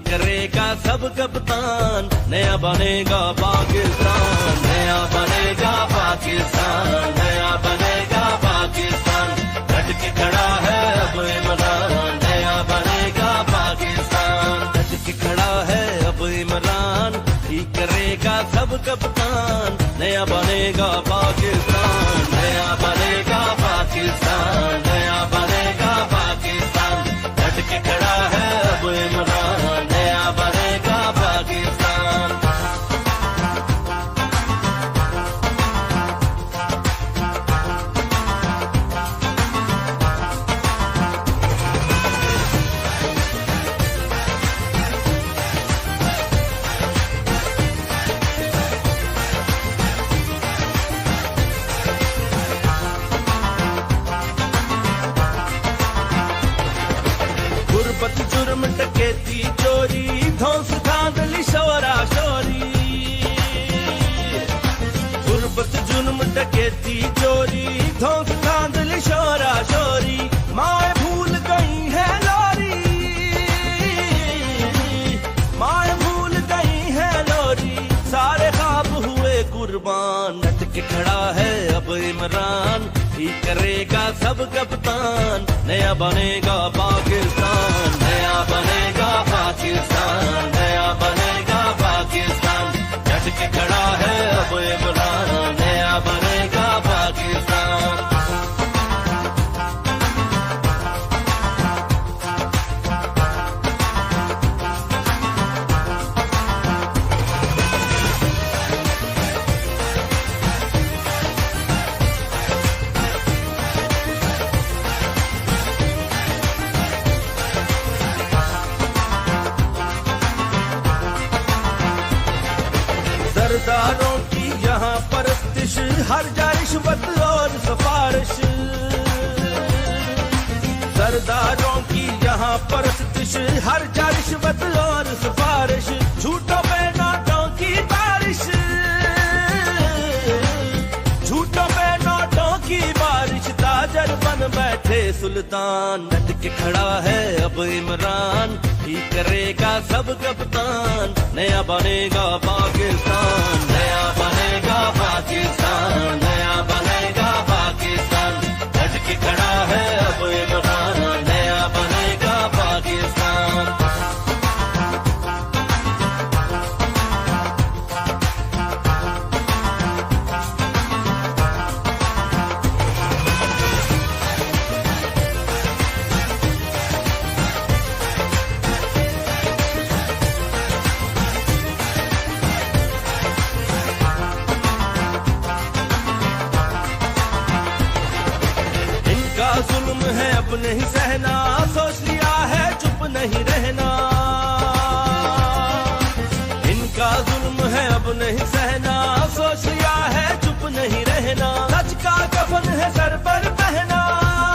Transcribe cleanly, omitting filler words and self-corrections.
करेगा सब कप्तान, नया बनेगा पाकिस्तान, नया बनेगा पाकिस्तान, नया बनेगा पाकिस्तान। डट के खड़ा है अब इमरान, नया बनेगा पाकिस्तान। डट के खड़ा है अब इमरान, ठीक करेगा सब कप्तान, नया बनेगा पाकिस्तान, नया बनेगा पाकिस्तान, नया बनेगा पाकिस्तान। डट के खड़ा है अब इमरान, नया बनेगा पाकिस्तान। गुरबत जुर्म डकैती चोरी, धौंस धांधली शोरा शोरी। गुरबत जुर्म डकैती चोरी, धौंस धांधली शोरा शोरी। माए भूल गई है लोरी, माए भूल गई है लोरी, सारे ख्वाब हुए कुर्बान। डट के खड़ा है अब इमरान, ठीक करेगा सब कप्तान, नया बनेगा पाकिस्तान, नया बनेगा पाकिस्तान, नया बनेगा पाकिस्तान। डट के खड़ा है अब इमरान, नया बनेगा पाकिस्तान। सरदारों की यहाँ परस्तिश, हर जा रिश्वत और सिफारिश। सरदारों की यहाँ परस्तिश, हर जा रिश्वत और सिफारिश। झूठों पे नोटों की बारिश, झूठों पे नोटों की बारिश। ताजर बन बैठे सुल्तान, डट के खड़ा है अब इमरान, ठीक करेगा सब कप्तान, नया बनेगा पाकिस्तान, नया बनेगा पाकिस्तान, नया बनेगा पाकिस्तान। डट के खड़ा है अब इमरान, नया बनेगा पाकिस्तान। जुल्म है अब नहीं सहना, सोच लिया है चुप नहीं रहना। इनका जुल्म है अब नहीं सहना, सोच लिया है चुप नहीं रहना। सच का कफन है सर पर